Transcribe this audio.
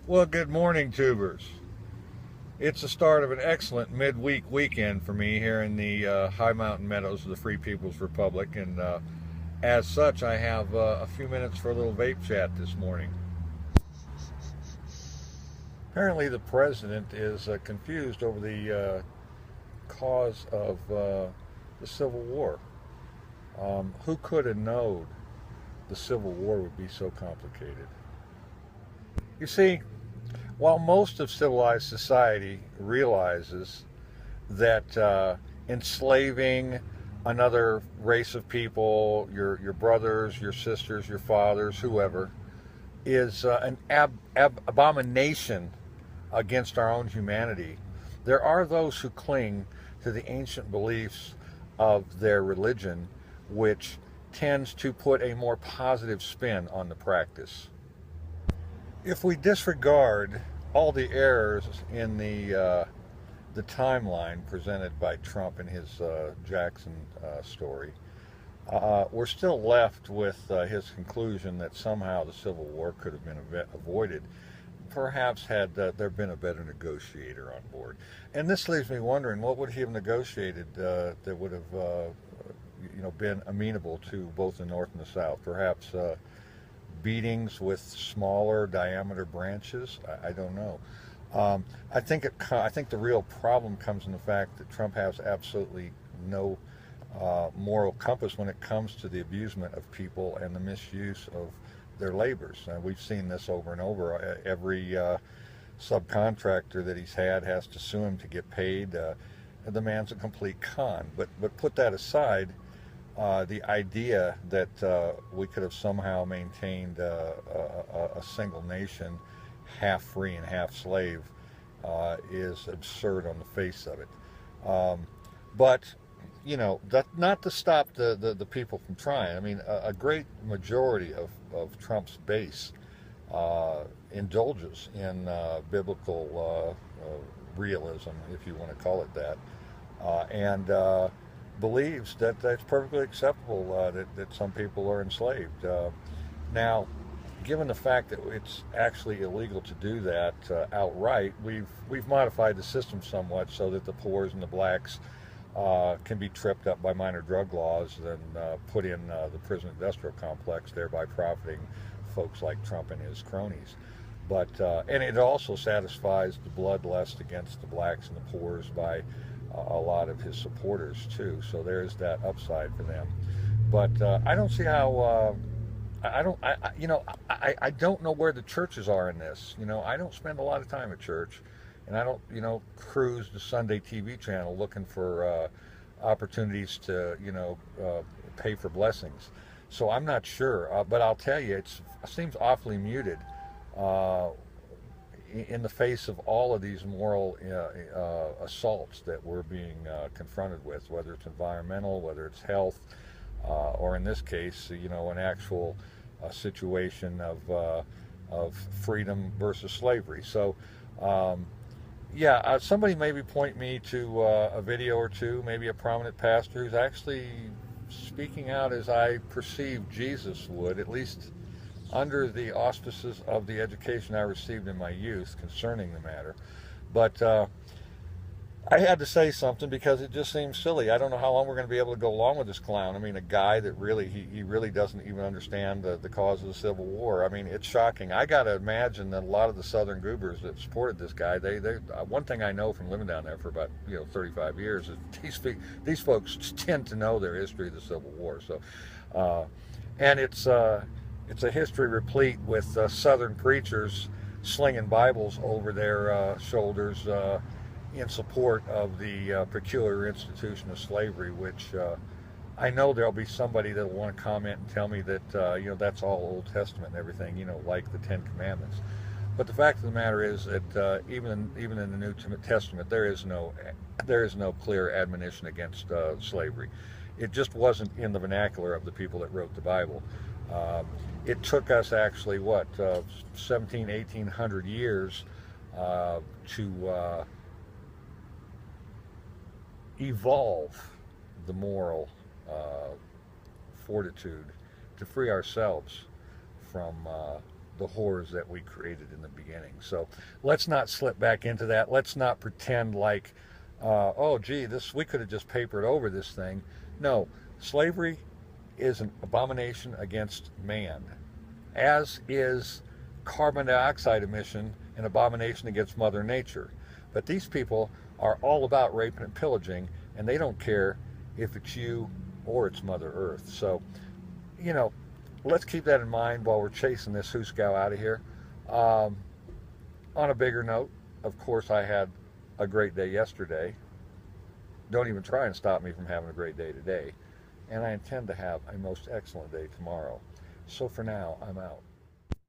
Well, good morning, tubers. It's the start of an excellent midweek weekend for me here in the high mountain meadows of the Free People's Republic, and as such, I have a few minutes for a little vape chat this morning. Apparently, the president is confused over the cause of the Civil War. Who could have known the Civil War would be so complicated? You see, while most of civilized society realizes that enslaving another race of people, your brothers, your sisters, your fathers, whoever, is an abomination against our own humanity, there are those who cling to the ancient beliefs of their religion, which tends to put a more positive spin on the practice. If we disregard all the errors in the timeline presented by Trump in his Jackson story, we're still left with his conclusion that somehow the Civil War could have been avoided, perhaps had there been a better negotiator on board. And this leaves me wondering, what would he have negotiated that would have been amenable to both the North and the South? Perhaps beatings with smaller diameter branches. I don't know. I think the real problem comes in the fact that Trump has absolutely no moral compass when it comes to the abusement of people and the misuse of their labors. We've seen this over and over. Every subcontractor that he's had has to sue him to get paid. The man's a complete con. But put that aside, the idea that we could have somehow maintained a single nation, half free and half slave, is absurd on the face of it. But that not to stop the people from trying. I mean, a great majority of Trump's base indulges in biblical realism, if you want to call it that, and believes that that's perfectly acceptable, that some people are enslaved. Now, given the fact that it's actually illegal to do that outright, we've modified the system somewhat so that the poors and the blacks can be tripped up by minor drug laws and put in the prison industrial complex, thereby profiting folks like Trump and his cronies. But and it also satisfies the bloodlust against the blacks and the poors by a lot of his supporters too. So there's that upside for them. But I don't see how. I don't know where the churches are in this. I don't spend a lot of time at church, and I don't, cruise the Sunday TV channel looking for opportunities to, pay for blessings. So I'm not sure, but I'll tell you, it seems awfully muted in the face of all of these moral assaults that we're being confronted with, whether it's environmental, whether it's health, or in this case, an actual situation of freedom versus slavery. So, somebody maybe point me to a video or two, maybe a prominent pastor who's actually speaking out as I perceive Jesus would, at least under the auspices of the education I received in my youth concerning the matter. But I had to say something because it just seems silly. I don't know how long we're going to be able to go along with this clown. I mean, a guy that really, he really doesn't even understand the cause of the Civil War. I mean, it's shocking. I got to imagine that a lot of the Southern goobers that supported this guy, they one thing I know from living down there for about 35 years is these folks tend to know their history of the Civil War. So, and it's a history replete with Southern preachers slinging Bibles over their shoulders in support of the peculiar institution of slavery, which I know there'll be somebody that'll want to comment and tell me that that's all Old Testament and everything, like the Ten Commandments. But the fact of the matter is that even in the New Testament, there is no clear admonition against slavery. It just wasn't in the vernacular of the people that wrote the Bible. It took us actually 1800 years to evolve the moral fortitude to free ourselves from the horrors that we created in the beginning. So let's not slip back into that. Let's not pretend like, oh, gee, we could have just papered over this thing. No, slavery is an abomination against man, as is carbon dioxide emission an abomination against Mother Nature. But these people are all about raping and pillaging, and they don't care if it's you or it's Mother Earth. So, you know, let's keep that in mind while we're chasing this Whocouldanode out of here. On a bigger note, of course, I had a great day yesterday. Don't even try and stop me from having a great day today. And I intend to have a most excellent day tomorrow. So for now, I'm out.